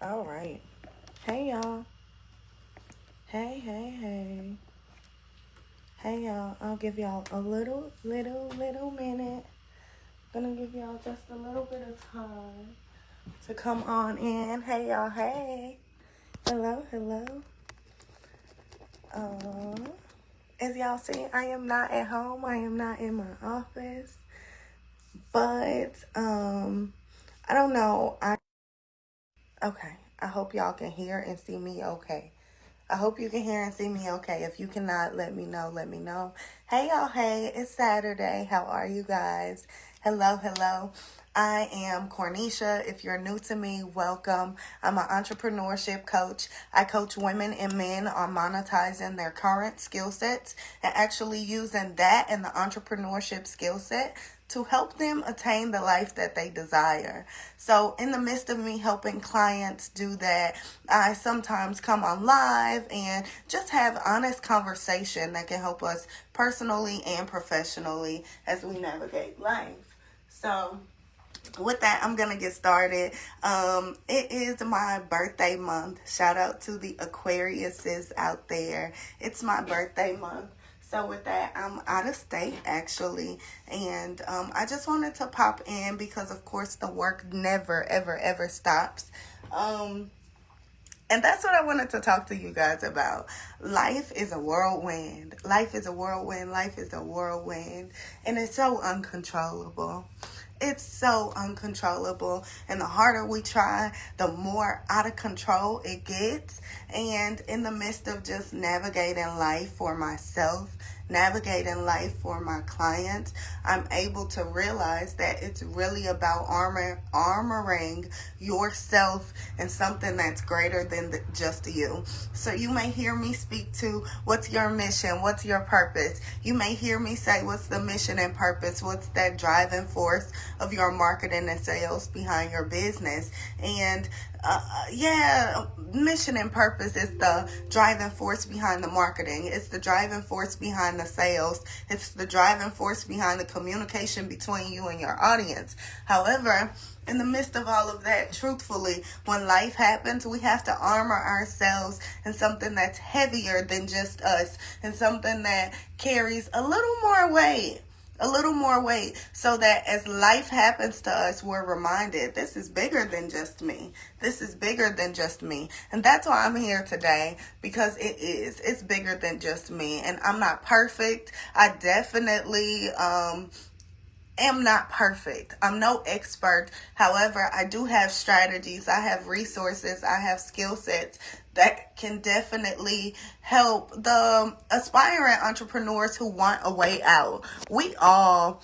All right. Hey, y'all. Hey. Hey, y'all. I'll give y'all a little minute. Gonna give y'all just a little bit of time to come on in. Hey, y'all. Hey. Hello. As y'all see, I am not at home. I am not in my office. But, I don't know. Okay. I hope y'all can hear and see me okay. I hope you can hear and see me okay. If you cannot, let me know. Hey, y'all. Hey, it's Saturday. How are you guys? Hello. I am Cornisha. If you're new to me, welcome. I'm an entrepreneurship coach. I coach women and men on monetizing their current skill sets and actually using that and the entrepreneurship skill set to help them attain the life that they desire. So in the midst of me helping clients do that, I sometimes come on live and just have honest conversation that can help us personally and professionally as we navigate life. So with that, I'm gonna get started. It is my birthday month. Shout out to the Aquariuses out there. It's my birthday month. So with that, I'm out of state actually, and I just wanted to pop in because of course the work never ever stops. And that's what I wanted to talk to you guys about. Life is a whirlwind. Life is a whirlwind. And it's so uncontrollable. It's so uncontrollable. And the harder we try, the more out of control it gets. And in the midst of just navigating life for myself, navigating life for my clients, I'm able to realize that it's really about armoring yourself in something that's greater than just you. So you may hear me speak to what's your mission, what's your purpose. You may hear me say what's the mission and purpose, what's that driving force of your marketing and sales behind your business. And mission and purpose is the driving force behind the marketing. It's the driving force behind the sales. It's the driving force behind the communication between you and your audience. However, in the midst of all of that, truthfully, when life happens, we have to armor ourselves in something that's heavier than just us, and something that carries a little more weight, so that as life happens to us, we're reminded this is bigger than just me. And that's why I'm here today, because it's bigger than just me. And I'm not perfect. I definitely am not perfect. I'm no expert. However, I do have strategies, I have resources, I have skill sets that can definitely help the aspiring entrepreneurs who want a way out. We all,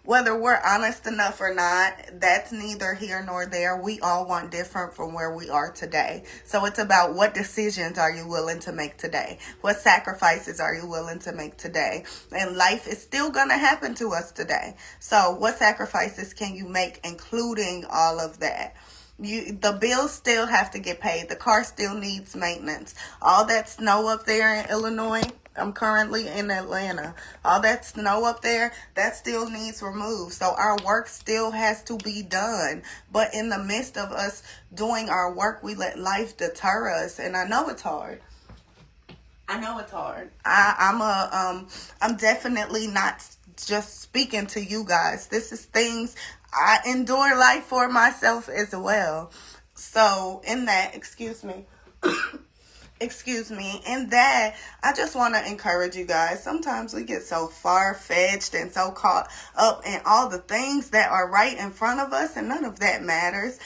whether we're honest enough or not, that's neither here nor there. We all want different from where we are today. So it's about what decisions are you willing to make today? What sacrifices are you willing to make today? And life is still going to happen to us today. So what sacrifices can you make, including all of that? The bills still have to get paid. The car still needs maintenance. All that snow up there in Illinois, I'm currently in Atlanta. All that snow up there, that still needs removed. So our work still has to be done. But in the midst of us doing our work, we let life deter us. And I know it's hard. I'm definitely not just speaking to you guys. This is things I endure life for myself as well. So in that, excuse me, in that, I just want to encourage you guys. Sometimes we get so far-fetched and so caught up in all the things that are right in front of us, and none of that matters.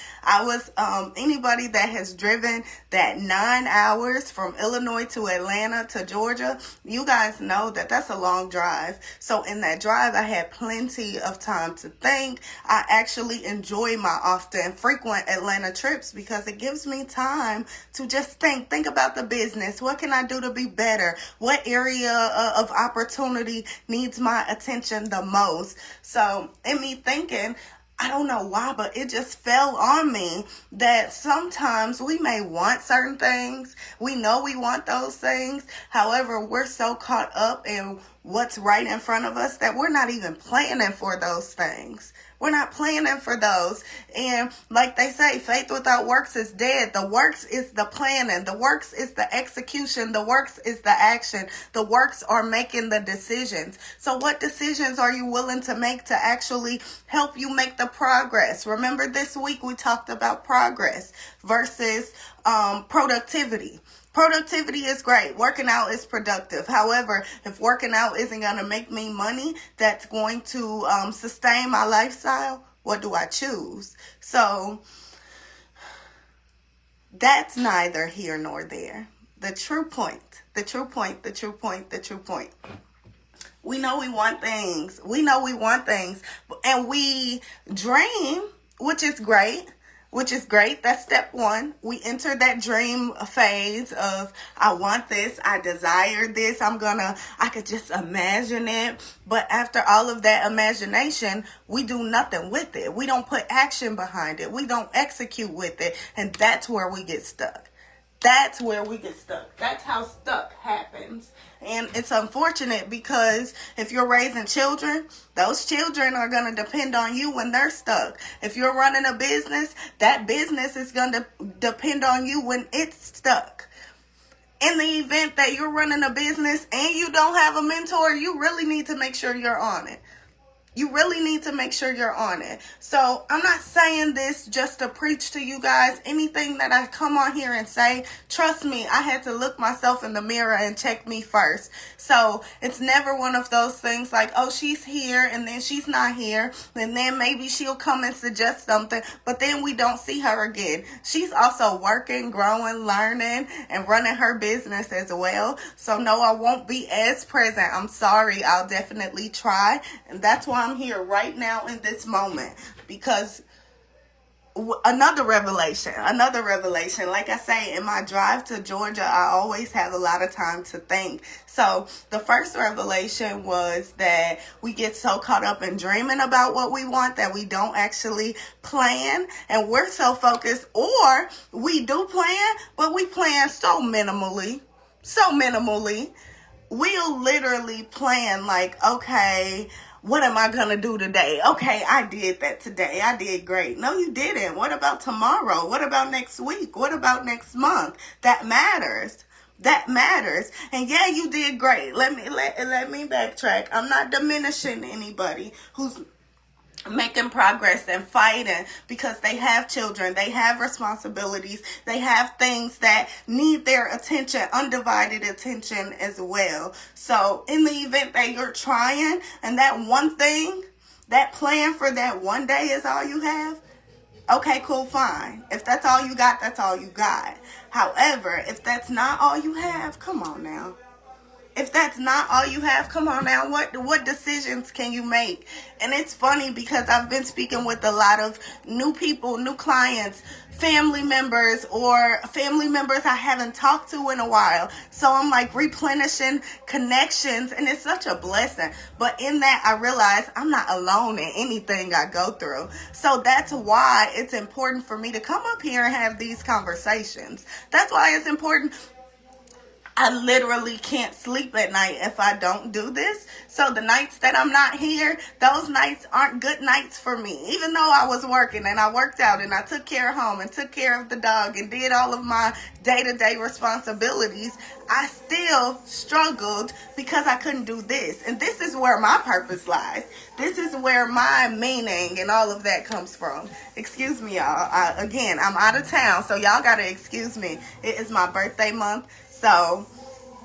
Anybody that has driven that 9 hours from Illinois to Atlanta to Georgia, you guys know that that's a long drive. So in that drive, I had plenty of time to think. I actually enjoy my often frequent Atlanta trips because it gives me time to just think about the business. What can I do to be better? What area of opportunity needs my attention the most? So in me thinking, I don't know why, but it just fell on me that sometimes we may want certain things. We know we want those things. However, we're so caught up in what's right in front of us that we're not even planning for those things. We're not planning for those. And like they say, faith without works is dead. The works is the planning. The works is the execution. The works is the action. The works are making the decisions. So what decisions are you willing to make to actually help you make the progress? Remember, this week we talked about progress versus productivity. Productivity is great. Working out is productive. However, if working out isn't going to make me money that's going to sustain my lifestyle, what do I choose? So that's neither here nor there. The true point. We know we want things. And we dream, which is great. That's step one. We enter that dream phase of, I want this, I desire this, I could just imagine it. But after all of that imagination, we do nothing with it. We don't put action behind it. We don't execute with it. And that's where we get stuck. That's how stuck happens. And it's unfortunate because if you're raising children, those children are going to depend on you when they're stuck. If you're running a business, that business is going to depend on you when it's stuck. In the event that you're running a business and you don't have a mentor, you really need to make sure you're on it. So I'm not saying this just to preach to you guys. Anything that I come on here and say, trust me, I had to look myself in the mirror and check me first. So it's never one of those things like, oh, she's here and then she's not here. And then maybe she'll come and suggest something, but then we don't see her again. She's also working, growing, learning, and running her business as well. So no, I won't be as present. I'm sorry. I'll definitely try. And that's why I'm here right now in this moment, because another revelation. Like I say, in my drive to Georgia, I always have a lot of time to think. So the first revelation was that we get so caught up in dreaming about what we want that we don't actually plan, and we're so focused, or we do plan, but we plan so minimally. We'll literally plan like, okay, what am I going to do today? Okay, I did that today. I did great. No, you didn't. What about tomorrow? What about next week? What about next month? That matters. And yeah, you did great. Let me backtrack. I'm not diminishing anybody who's making progress and fighting because they have children, they have responsibilities, they have things that need their attention, undivided attention as well. So in the event that you're trying and that one thing, that plan for that one day is all you have, okay, cool, fine. If that's all you got, that's all you got. However, if that's not all you have, come on now. What decisions can you make? And it's funny because I've been speaking with a lot of new people, new clients, family members I haven't talked to in a while. So I'm like replenishing connections, and it's such a blessing. But in that, I realize I'm not alone in anything I go through. So that's why it's important for me to come up here and have these conversations. That's why it's important. I literally can't sleep at night if I don't do this. So the nights that I'm not here, those nights aren't good nights for me. Even though I was working and I worked out and I took care of home and took care of the dog and did all of my day-to-day responsibilities, I still struggled because I couldn't do this. And this is where my purpose lies. This is where my meaning and all of that comes from. Excuse me, y'all. I'm out of town, so y'all got to excuse me. It is my birthday month. So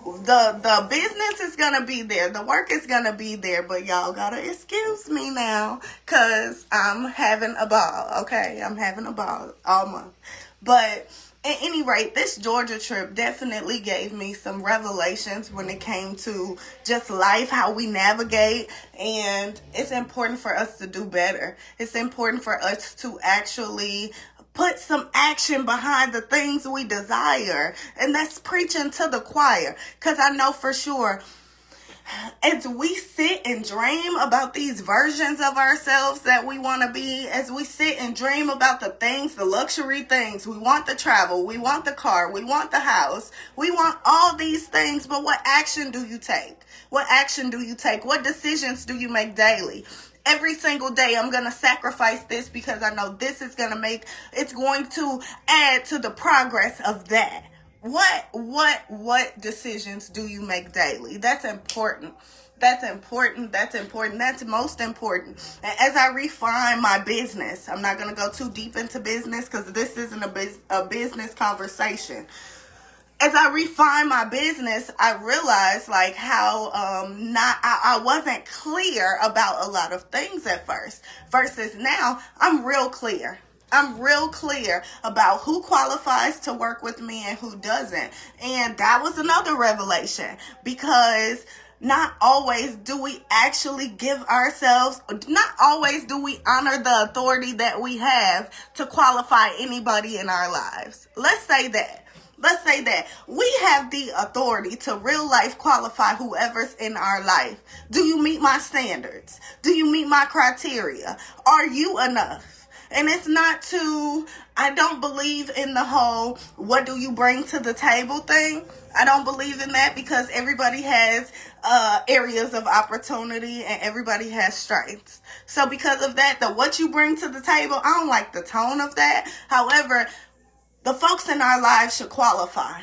the business is going to be there. The work is going to be there. But y'all got to excuse me now because I'm having a ball. Okay, I'm having a ball all month. But at any rate, this Georgia trip definitely gave me some revelations when it came to just life, how we navigate. And it's important for us to do better. It's important for us to actually put some action behind the things we desire. And that's preaching to the choir. Because I know for sure, as we sit and dream about these versions of ourselves that we want to be, as we sit and dream about the things, the luxury things, we want the travel, we want the car, we want the house, we want all these things, but what action do you take? What action do you take? What decisions do you make daily? Every single day, I'm going to sacrifice this because I know this is going to it's going to add to the progress of that. What decisions do you make daily? That's important. That's important. That's important. That's most important. And as I refine my business, I'm not going to go too deep into business because this isn't a business conversation. As I refine my business, I realized like how I wasn't clear about a lot of things at first. Versus now, I'm real clear. I'm real clear about who qualifies to work with me and who doesn't. And that was another revelation, because not always do we actually give ourselves, not always do we honor the authority that we have to qualify anybody in our lives. Let's say that we have the authority to real life qualify whoever's in our life. Do you meet my standards? Do you meet my criteria? Are you enough? And it's not I don't believe in the whole, what do you bring to the table thing? I don't believe in that, because everybody has areas of opportunity and everybody has strengths. So because of that, what you bring to the table, I don't like the tone of that. However, the folks in our lives should qualify.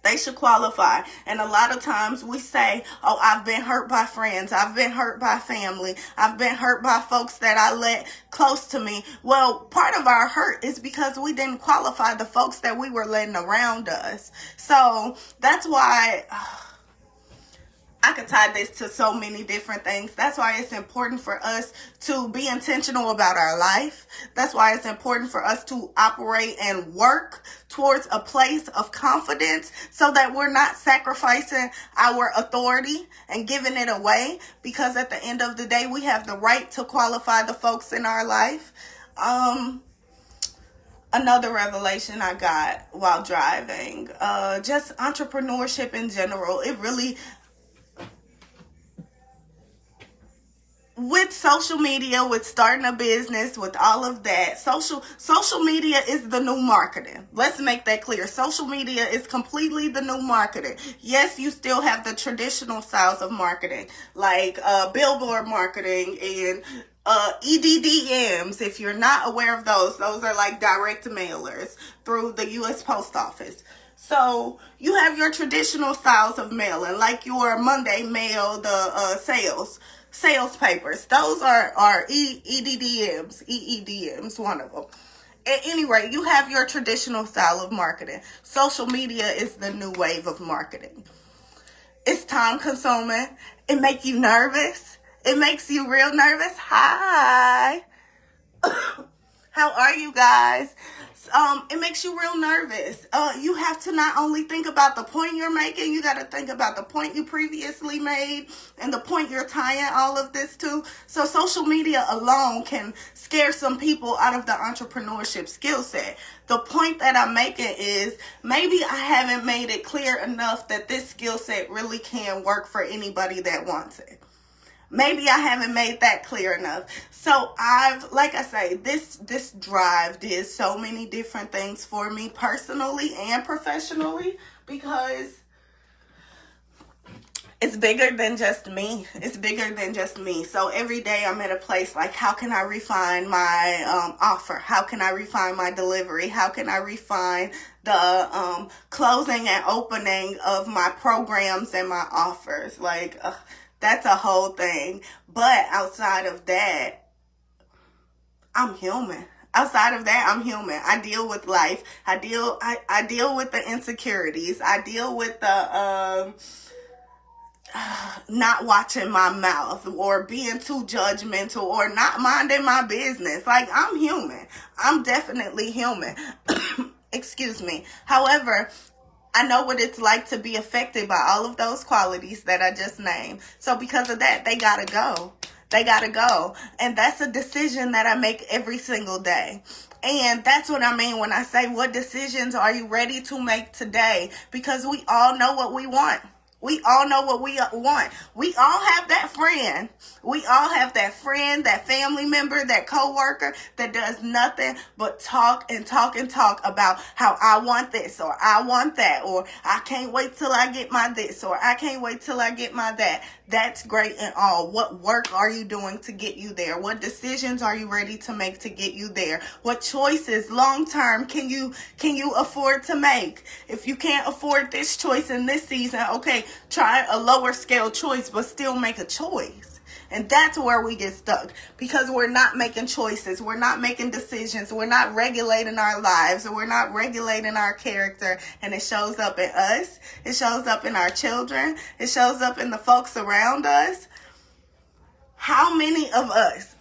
They should qualify. And a lot of times we say, oh, I've been hurt by friends. I've been hurt by family. I've been hurt by folks that I let close to me. Well, part of our hurt is because we didn't qualify the folks that we were letting around us. So that's why I could tie this to so many different things. That's why it's important for us to be intentional about our life. That's why it's important for us to operate and work towards a place of confidence, so that we're not sacrificing our authority and giving it away, because at the end of the day, we have the right to qualify the folks in our life. Another revelation I got while driving, just entrepreneurship in general, it really, with social media, with starting a business, with all of that, social media is the new marketing. Let's make that clear. Social media is completely the new marketing. Yes, you still have the traditional styles of marketing, like billboard marketing and EDDMs. If you're not aware of those are like direct mailers through the U.S. Post Office. So you have your traditional styles of mailing, like your Monday mail, the sales papers. Those are EEDMs, one of them. At any rate, you have your traditional style of marketing. Social media is the new wave of marketing. It's time consuming. It makes you nervous. It makes you real nervous. Hi. How are you guys? It makes you real nervous. You have to not only think about the point you're making, you got to think about the point you previously made and the point you're tying all of this to. So social media alone can scare some people out of the entrepreneurship skill set. The point that I'm making is, maybe I haven't made it clear enough that this skill set really can work for anybody that wants it. Maybe I haven't made that clear enough. So like I say, this drive did so many different things for me personally and professionally, because it's bigger than just me. It's bigger than just me. So every day I'm at a place like, how can I refine my offer? How can I refine my delivery? How can I refine the closing and opening of my programs and my offers? Like, that's a whole thing. But outside of that, I'm human. Outside of that, I'm human. I deal with life. I deal with the insecurities. I deal with the not watching my mouth, or being too judgmental, or not minding my business. Like, I'm human. I'm definitely human. Excuse me. However, I know what it's like to be affected by all of those qualities that I just named. So because of that, they gotta go. They gotta go. And that's a decision that I make every single day. And that's what I mean when I say, what decisions are you ready to make today? Because we all know what we want. We all know what we want. We all have that friend. We all have that friend, that family member, that coworker that does nothing but talk and talk and talk about how I want this or I want that, or I can't wait till I get my this, or I can't wait till I get my that. That's great and all. What work are you doing to get you there? What decisions are you ready to make to get you there? What choices long term can you afford to make? If you can't afford this choice in this season, okay, try a lower scale choice, but still make a choice. And that's where we get stuck, because we're not making choices. We're not making decisions. We're not regulating our lives, or we're not regulating our character. And it shows up in us. It shows up in our children. It shows up in the folks around us. How many of us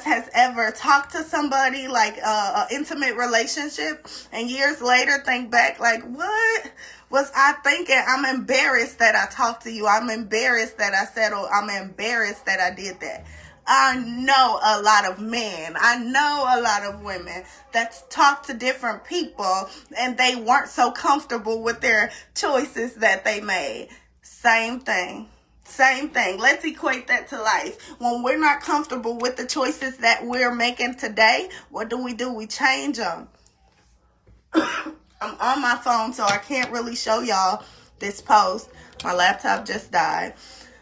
has ever talked to somebody like an intimate relationship and years later think back like, what was I thinking? I'm embarrassed that I talked to you. I'm embarrassed that I settled. I'm embarrassed that I did that. I know a lot of men. I know a lot of women that's talked to different people and they weren't so comfortable with their choices that they made. Same thing. Same thing. Let's equate that to life. When we're not comfortable with the choices that we're making today, what do? We change them. I'm on my phone, so I can't really show y'all this post. My laptop just died.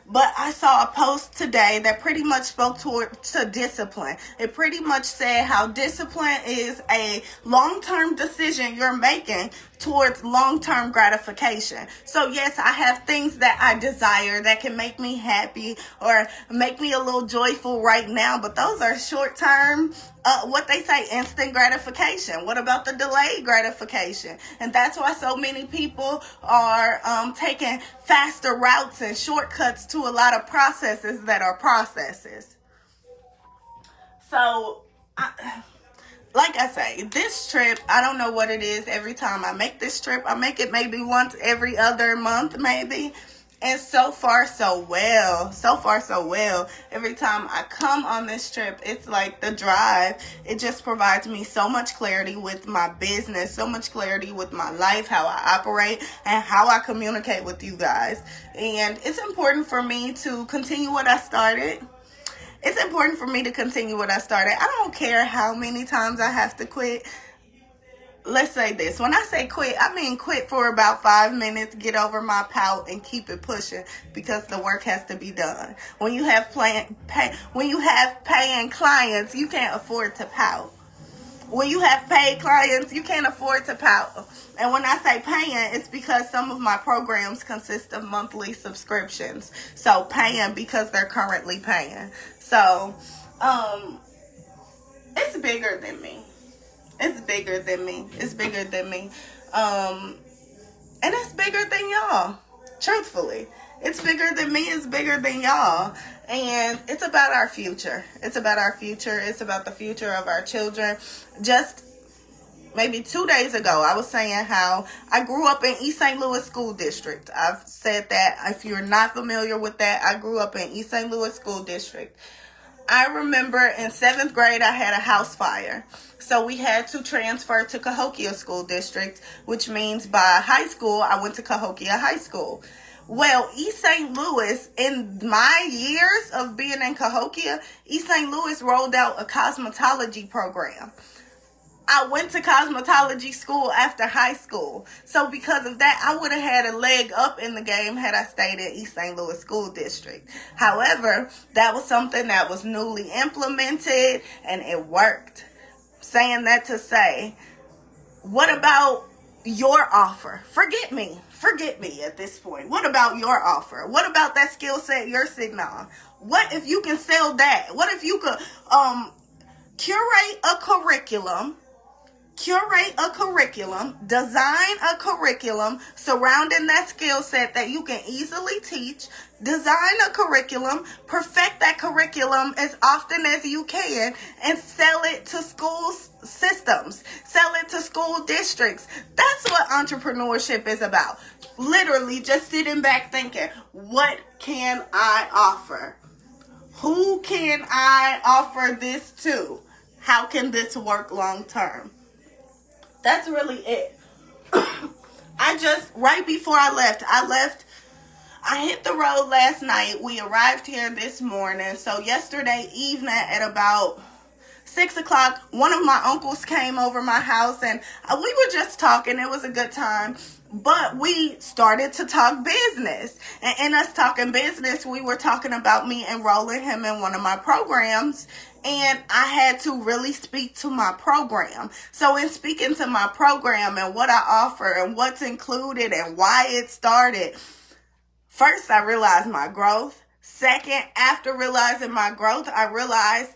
But I saw a post today that pretty much spoke to discipline. It pretty much said how discipline is a long-term decision you're making towards long-term gratification. So yes, I have things that I desire that can make me happy or make me a little joyful right now, but those are short-term, what they say, instant gratification. What about the delayed gratification? And that's why so many people are taking faster routes and shortcuts to a lot of processes that are processes. So, like I say, this trip, I don't know what it is every time I make this trip. I make it maybe once every other month, maybe. And so far, so well. So far, so well. Every time I come on this trip, it's like the drive. It just provides me so much clarity with my business, so much clarity with my life, how I operate, and how I communicate with you guys. And it's important for me to continue what I started. It's important for me to continue what I started. I don't care how many times I have to quit. Let's say this. When I say quit, I mean quit for about 5 minutes, get over my pout, and keep it pushing, because the work has to be done. When you have paying clients, you can't afford to pout. When you have paid clients, you can't afford to pout. And when I say paying, it's because some of my programs consist of monthly subscriptions. So paying because they're currently paying. So, it's bigger than me. It's bigger than me. It's bigger than me. And it's bigger than y'all. Truthfully. It's bigger than me. It's bigger than y'all. And it's about our future. It's about our future. It's about the future of our children. Just maybe 2 days ago, I was saying how I grew up in East St. Louis School District. I've said that. If you're not familiar with that, I grew up in East St. Louis School District. I remember in 7th grade, I had a house fire. So we had to transfer to Cahokia School District, which means by high school, I went to Cahokia High School. Well, East St. Louis, in my years of being in Cahokia, East St. Louis rolled out a cosmetology program. I went to cosmetology school after high school. So because of that, I would have had a leg up in the game had I stayed in East St. Louis School District. However, that was something that was newly implemented and it worked. Saying that to say, what about your offer? Forget me at this point. What about your offer? What about that skill set you're sitting on? What if you can sell that? What if you could curate a curriculum, design a curriculum surrounding that skill set that you can easily teach, design a curriculum, perfect that curriculum as often as you can, and sell it to school systems, sell it to school districts. That's what entrepreneurship is about. Literally just sitting back thinking, what can I offer? Who can I offer this to? How can this work long term? That's really it. right before I left, I hit the road last night. We arrived here this morning. So yesterday evening at about 6 o'clock, one of my uncles came over my house and we were just talking. It was a good time. But we started to talk business. And in us talking business, we were talking about me enrolling him in one of my programs. And I had to really speak to my program. So in speaking to my program and what I offer and what's included and why it started, first, I realized my growth. Second, after realizing my growth, I realized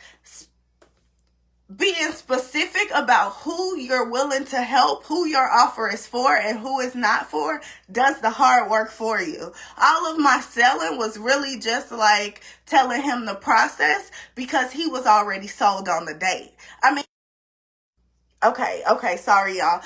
being specific about who you're willing to help, who your offer is for, and who is not for, does the hard work for you. All of my selling was really just like telling him the process because he was already sold on the date. I mean, okay, sorry, y'all.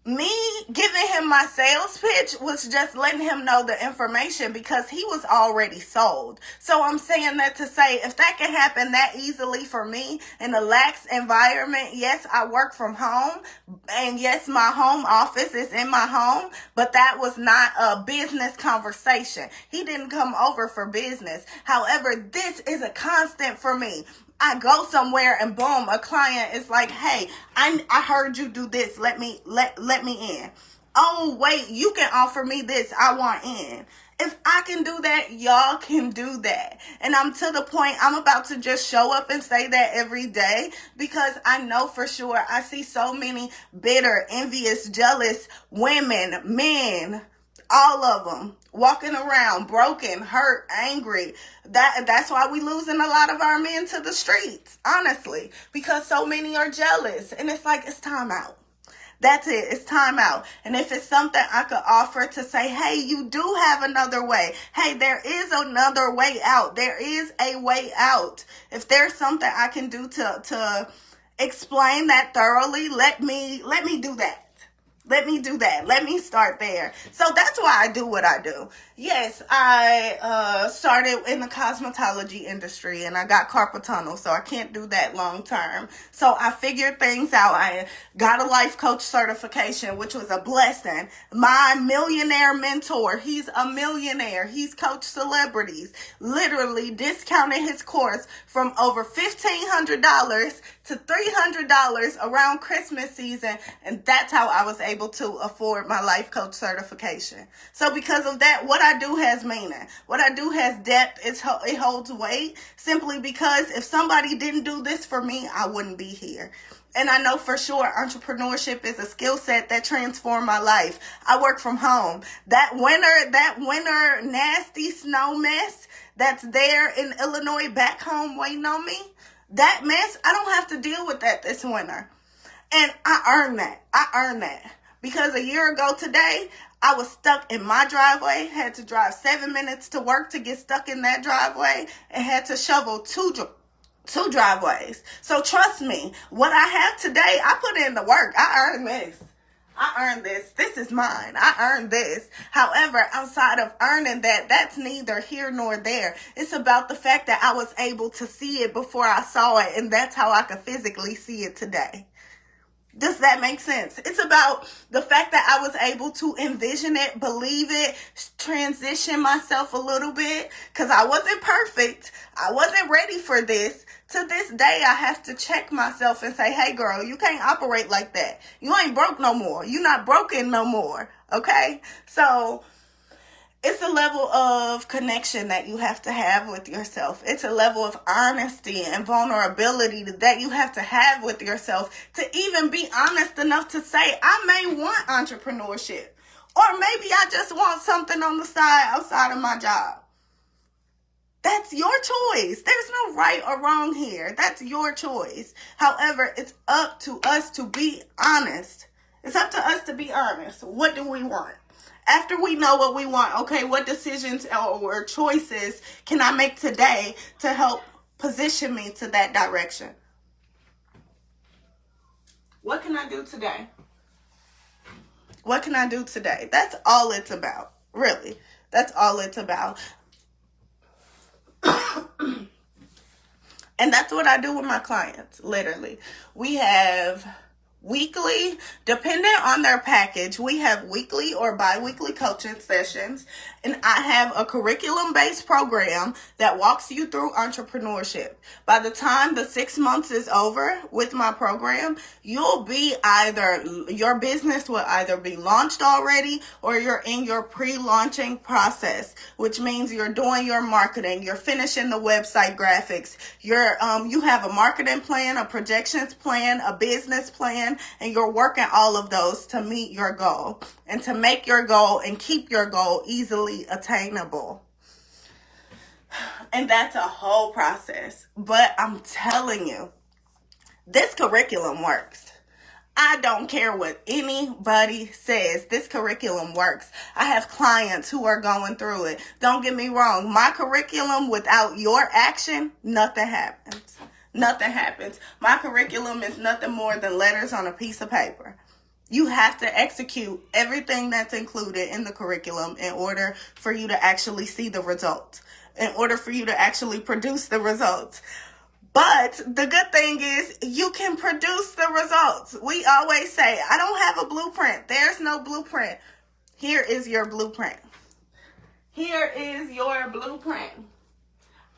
Me giving him my sales pitch was just letting him know the information because he was already sold. So I'm saying that to say, if that can happen that easily for me in a lax environment, yes, I work from home, and yes, my home office is in my home, but that was not a business conversation. He didn't come over for business. However, this is a constant for me. I go somewhere and boom, a client is like, hey, I heard you do this. Let me in. Oh, wait, you can offer me this. I want in. If I can do that, y'all can do that. And I'm to the point, I'm about to just show up and say that every day because I know for sure I see so many bitter, envious, jealous women, men, all of them walking around broken, hurt, angry. That's why we losing a lot of our men to the streets, honestly, because so many are jealous. And it's like, it's time out. That's it. It's time out. And if it's something I could offer to say, hey, you do have another way. Hey, there is another way out. There is a way out. If there's something I can do to explain that thoroughly, let me do that. Let me do that. Let me start there. So that's why I do what I do. Yes, I started in the cosmetology industry and I got carpal tunnel, so I can't do that long term. So I figured things out. I got a life coach certification, which was a blessing. My millionaire mentor, he's a millionaire. He's coached celebrities, literally discounted his course from over $1,500 to $300 around Christmas season. And that's how I was able to afford my life coach certification. So because of that, what I do has meaning. What I do has depth. It holds weight simply because if somebody didn't do this for me, I wouldn't be here. And I know for sure entrepreneurship is a skill set that transformed my life. I work from home. That winter nasty snow mess that's there in Illinois back home waiting on me, that mess, I don't have to deal with that this winter. And I earned that. Because a year ago today, I was stuck in my driveway, had to drive 7 minutes to work to get stuck in that driveway, and had to shovel two driveways. So trust me, what I have today, I put in the work. I earned this. I earned this. This is mine. I earned this. However, outside of earning that, that's neither here nor there. It's about the fact that I was able to see it before I saw it, and that's how I could physically see it today. Does that make sense? It's about the fact that I was able to envision it, believe it, transition myself a little bit, because I wasn't perfect. I wasn't ready for this. To this day, I have to check myself and say, hey, girl, you can't operate like that. You ain't broke no more. You're not broken no more. Okay? So it's a level of connection that you have to have with yourself. It's a level of honesty and vulnerability that you have to have with yourself to even be honest enough to say, I may want entrepreneurship. Or maybe I just want something on the side outside of my job. That's your choice. There's no right or wrong here. That's your choice. However, it's up to us to be honest. It's up to us to be honest. What do we want? After we know what we want, okay, what decisions or choices can I make today to help position me to that direction? What can I do today? What can I do today? That's all it's about, really. That's all it's about. And that's what I do with my clients, literally. We have weekly, depending on their package. We have weekly or bi-weekly coaching sessions, and I have a curriculum-based program that walks you through entrepreneurship. By the time the 6 months is over with my program, your business will either be launched already, or you're in your pre-launching process, which means you're doing your marketing, you're finishing the website graphics, you have a marketing plan, a projections plan, a business plan, and you're working all of those to meet your goal and to make your goal and keep your goal easily attainable. And that's a whole process. But I'm telling you, this curriculum works. I don't care what anybody says. This curriculum works. I have clients who are going through it. Don't get me wrong. My curriculum, without your action, nothing happens. Nothing happens. My curriculum is nothing more than letters on a piece of paper. You have to execute everything that's included in the curriculum in order for you to actually see the results, in order for you to actually produce the results. But the good thing is you can produce the results. We always say, I don't have a blueprint. There's no blueprint. Here is your blueprint. Here is your blueprint.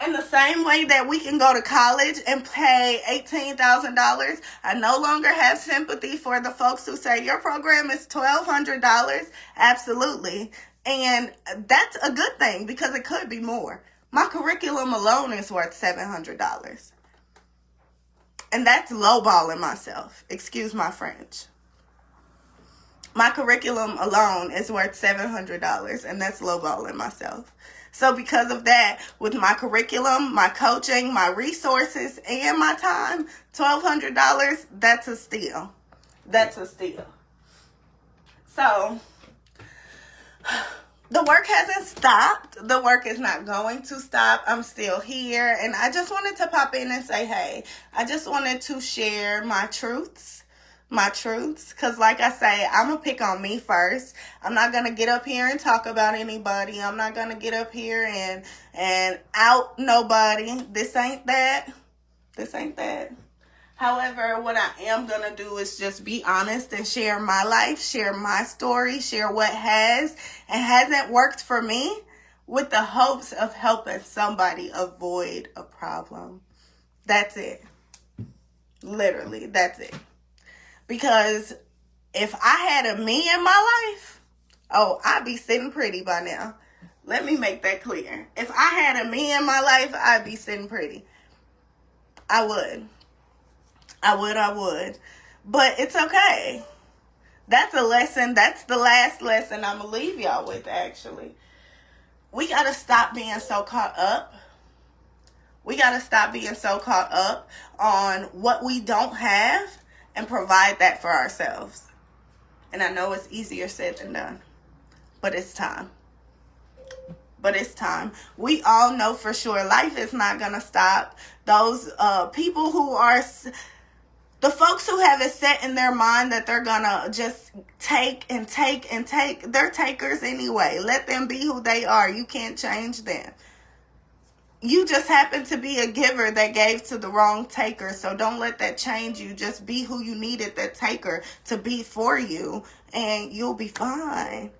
In the same way that we can go to college and pay $18,000, I no longer have sympathy for the folks who say your program is $1,200. Absolutely. And that's a good thing because it could be more. My curriculum alone is worth $700. And that's lowballing myself. Excuse my French. My curriculum alone is worth $700, and that's lowballing myself. So because of that, with my curriculum, my coaching, my resources, and my time, $1,200, that's a steal. That's a steal. So the work hasn't stopped. The work is not going to stop. I'm still here. And I just wanted to pop in and say, hey, I just wanted to share my truths. Because like I say, I'm going to pick on me first. I'm not going to get up here and talk about anybody. I'm not going to get up here and out nobody. This ain't that. However, what I am going to do is just be honest and share my life, share my story, share what has and hasn't worked for me with the hopes of helping somebody avoid a problem. That's it. Literally, that's it. Because if I had a me in my life, I'd be sitting pretty by now. Let me make that clear. If I had a me in my life, I'd be sitting pretty. I would. But it's okay. That's a lesson. That's the last lesson I'm going to leave y'all with, actually. We got to stop being so caught up. We got to stop being so caught up on what we don't have and provide that for ourselves. And I know it's easier said than done. But it's time. We all know for sure life is not going to stop. Those people who are... The folks who have it set in their mind that they're going to just take, they're takers anyway. Let them be who they are. You can't change them. You just happen to be a giver that gave to the wrong taker. So don't let that change you. Just be who you needed that taker to be for you. And you'll be fine.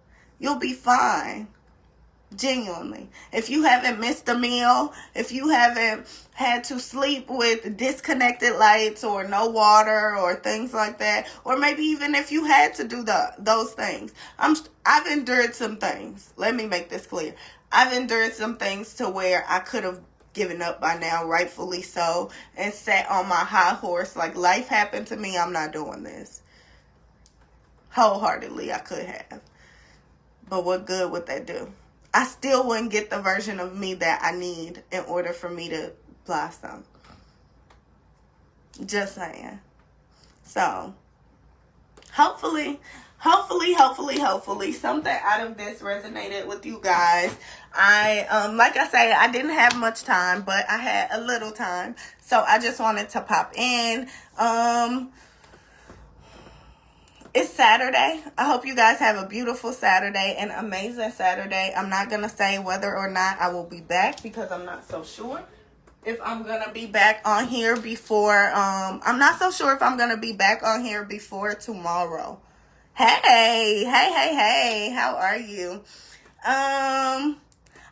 Genuinely. If you haven't missed a meal, if you haven't had to sleep with disconnected lights or no water or things like that, or maybe even if you had to do those things, I've endured some things. Let me make this clear. I've endured some things to where I could have given up by now, rightfully so, and sat on my high horse like life happened to me. I'm not doing this. Wholeheartedly, I could have. But what good would that do? I still wouldn't get the version of me that I need in order for me to blossom. Just saying. So, hopefully, something out of this resonated with you guys. Like I say, I didn't have much time, but I had a little time. So, I just wanted to pop in. It's Saturday. I hope you guys have a beautiful Saturday, an amazing Saturday. I'm not going to say whether or not I will be back because I'm not so sure. if I'm going to be back on here before, I'm not so sure if I'm going to be back on here before tomorrow. Hey, how are you?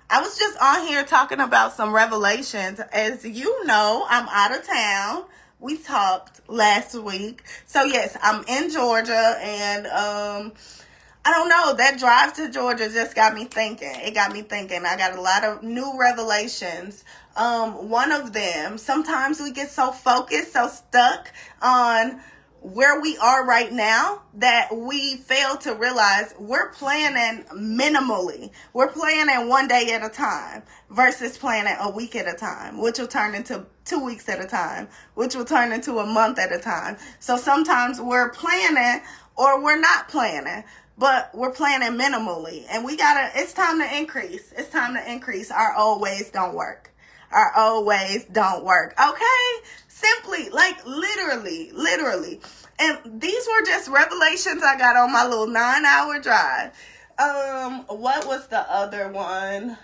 I was just on here talking about some revelations. As you know, I'm out of town. We talked last week. So yes, I'm in Georgia, and I don't know, that drive to Georgia just got me thinking. It got me thinking. I got a lot of new revelations. One of them, sometimes we get so focused, so stuck on where we are right now that we fail to realize we're planning minimally. We're planning one day at a time versus planning a week at a time, which will turn into 2 weeks at a time, which will turn into a month at a time. So sometimes we're planning or we're not planning, but we're planning minimally. And it's time to increase. It's time to increase. Our old ways don't work. Our old ways don't work. Okay? Simply, like literally. And these were just revelations I got on my little 9-hour drive. What was the other one?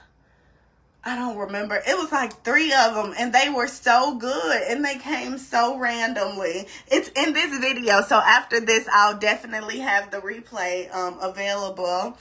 I don't remember. It was like 3 of them, and they were so good, and they came so randomly. It's in this video, so after this, I'll definitely have the replay available.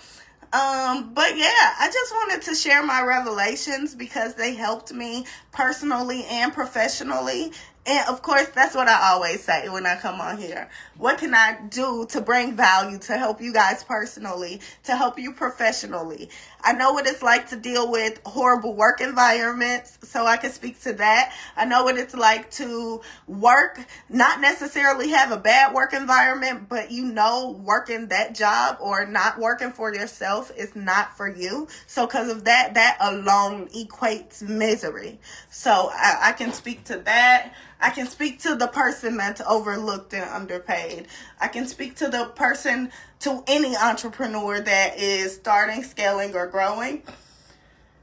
But yeah, I just wanted to share my revelations because they helped me personally and professionally. And of course, that's what I always say when I come on here. What can I do to bring value, to help you guys personally, to help you professionally? I know what it's like to deal with horrible work environments, so I can speak to that. I know what it's like to work, not necessarily have a bad work environment, but working that job or not working for yourself is not for you. So because of that, that alone equates misery. So I can speak to that. I can speak to the person that's overlooked and underpaid. I can speak to the person, to any entrepreneur that is starting, scaling, or growing.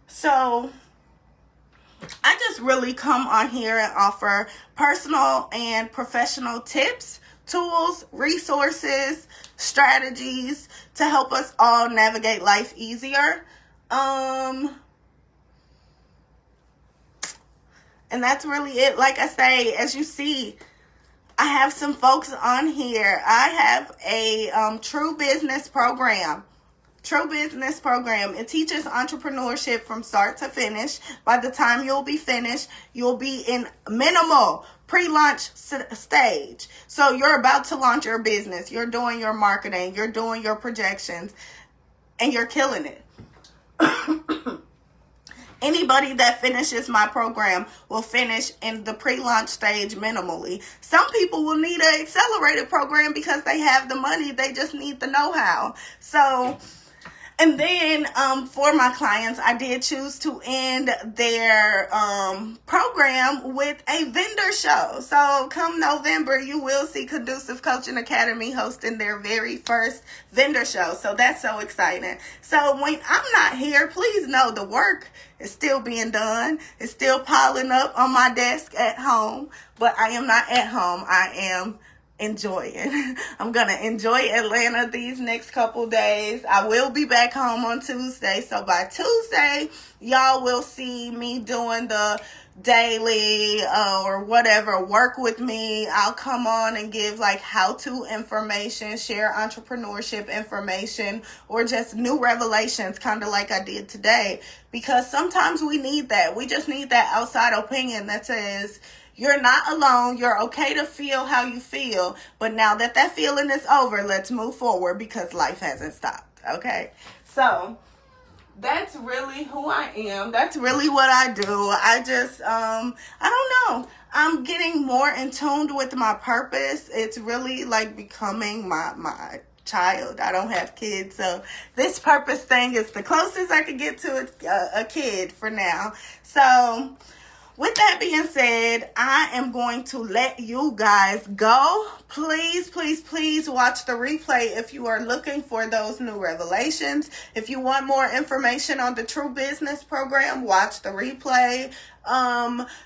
So I just really come on here and offer personal and professional tips, tools, resources, strategies to help us all navigate life easier. And that's really it. Like I say, as you see, I have some folks on here. I have a True Business program. True Business program. It teaches entrepreneurship from start to finish. By the time you'll be finished, you'll be in minimal pre-launch stage. So you're about to launch your business. You're doing your marketing. You're doing your projections. And you're killing it. Anybody that finishes my program will finish in the pre-launch stage minimally. Some people will need an accelerated program because they have the money. They just need the know-how. So, and then for my clients, I did choose to end their program with a vendor show. So come November, you will see Conducive Coaching Academy hosting their very first vendor show. So that's so exciting. So when I'm not here, please know the work is still being done. It's still piling up on my desk at home. But I am not at home. I am enjoying. I'm going to enjoy Atlanta these next couple days. I will be back home on Tuesday. So by Tuesday, y'all will see me doing the daily or whatever work with me. I'll come on and give like how-to information, share entrepreneurship information, or just new revelations, kind of like I did today. Because sometimes we need that. We just need that outside opinion that says, you're not alone. You're okay to feel how you feel. But now that that feeling is over, let's move forward because life hasn't stopped. Okay? So that's really who I am. That's really what I do. I just, I don't know. I'm getting more in tune with my purpose. It's really like becoming my child. I don't have kids, so this purpose thing is the closest I could get to a kid for now. So with that being said, I am going to let you guys go. Please watch the replay if you are looking for those new revelations. If you want more information on the True Business program, watch the replay.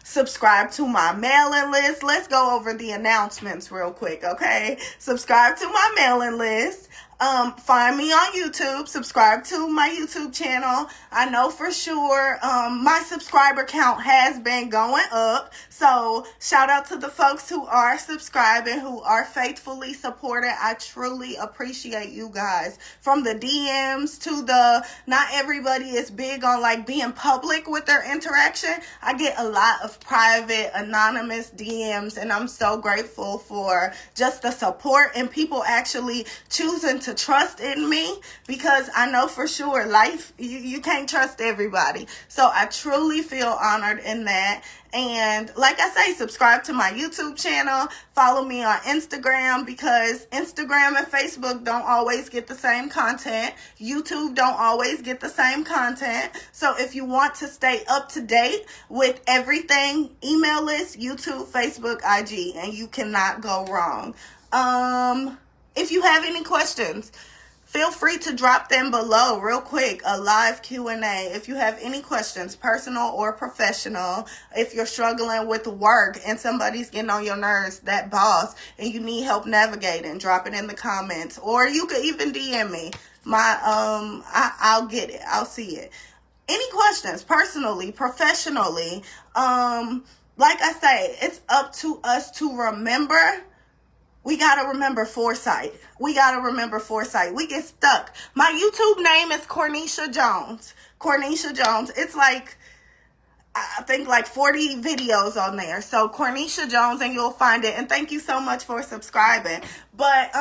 Subscribe to my mailing list. Let's go over the announcements real quick, okay? Subscribe to my mailing list. Find me on YouTube. Subscribe to my YouTube channel. I know for sure my subscriber count has been going up. So shout out to the folks who are subscribing, who are faithfully supporting. I truly appreciate you guys. From the DMs to the, not everybody is big on like being public with their interaction. I get a lot of private, anonymous DMs, and I'm so grateful for just the support and people actually choosing to trust in me, because I know for sure life, you can't trust everybody. So I truly feel honored in that. And like I say, subscribe to my YouTube channel. Follow me on Instagram, because Instagram and Facebook don't always get the same content. YouTube don't always get the same content. So if you want to stay up to date with everything, email list, YouTube, Facebook, IG, and you cannot go wrong. If you have any questions, feel free to drop them below real quick, a live Q&A. If you have any questions, personal or professional, if you're struggling with work and somebody's getting on your nerves, that boss, and you need help navigating, drop it in the comments. Or you could even DM me. I'll get it. I'll see it. Any questions, personally, professionally, like I say, it's up to us to remember. We got to remember foresight. We got to remember foresight. We get stuck. My YouTube name is Cornisha Jones. Cornisha Jones. It's like, I think like 40 videos on there. So Cornisha Jones, and you'll find it. And thank you so much for subscribing. But,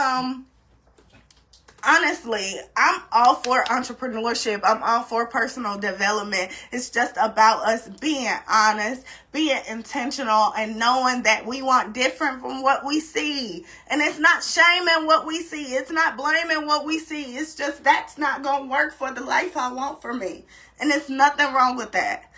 honestly, I'm all for entrepreneurship. I'm all for personal development. It's just about us being honest, being intentional, and knowing that we want different from what we see. And it's not shaming what we see. It's not blaming what we see. It's just that's not going to work for the life I want for me. And there's nothing wrong with that.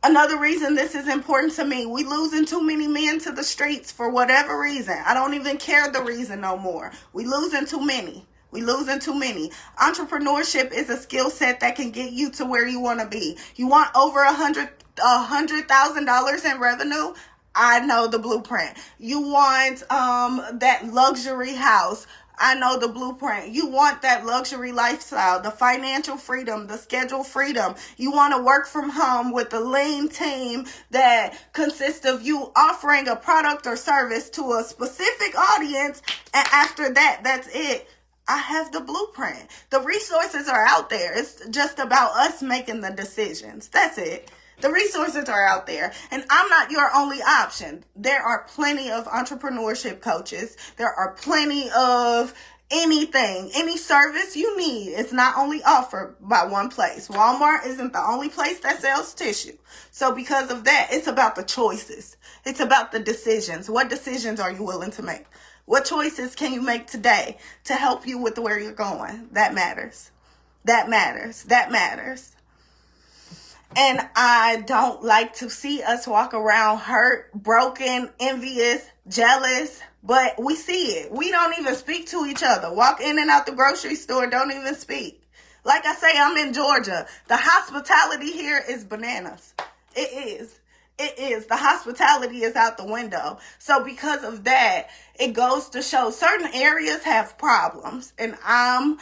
Another reason this is important to me, we losing too many men to the streets for whatever reason. I don't even care the reason no more. We losing too many. We losing too many. Entrepreneurship is a skill set that can get you to where you want to be. You want over $100,000 in revenue? I know the blueprint. You want that luxury house? I know the blueprint. You want that luxury lifestyle, the financial freedom, the schedule freedom. You want to work from home with a lean team that consists of you offering a product or service to a specific audience. And after that, that's it. I have the blueprint. The resources are out there. It's just about us making the decisions. That's it. The resources are out there, and I'm not your only option. There are plenty of entrepreneurship coaches. There are plenty of anything, any service you need. It's not only offered by one place. Walmart isn't the only place that sells tissue. So because of that, it's about the choices. It's about the decisions. What decisions are you willing to make? What choices can you make today to help you with where you're going? That matters. That matters. That matters. And I don't like to see us walk around hurt, broken, envious, jealous, but we see it. We don't even speak to each other. Walk in and out the grocery store, don't even speak. Like I say, I'm in Georgia. The hospitality here is bananas. It is. It is. The hospitality is out the window. So because of that, it goes to show certain areas have problems. And I'm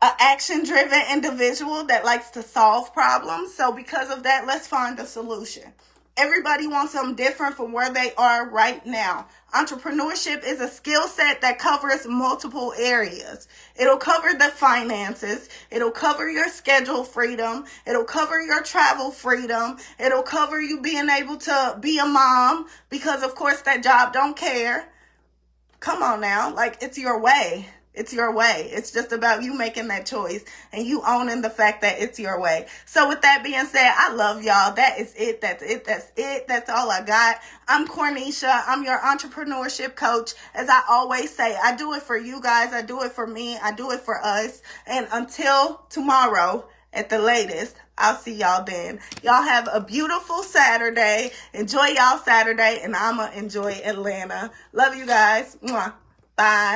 an action-driven individual that likes to solve problems. So because of that, let's find a solution. Everybody wants something different from where they are right now. Entrepreneurship is a skill set that covers multiple areas. It'll cover the finances. It'll cover your schedule freedom. It'll cover your travel freedom. It'll cover you being able to be a mom, because of course that job don't care. Come on now, like it's your way. It's your way. It's just about you making that choice and you owning the fact that it's your way. So with that being said, I love y'all. That is it. That's it. That's it. That's all I got. I'm Cornisha. I'm your entrepreneurship coach. As I always say, I do it for you guys. I do it for me. I do it for us. And until tomorrow at the latest, I'll see y'all then. Y'all have a beautiful Saturday. Enjoy y'all Saturday, and I'ma enjoy Atlanta. Love you guys. Mwah. Bye.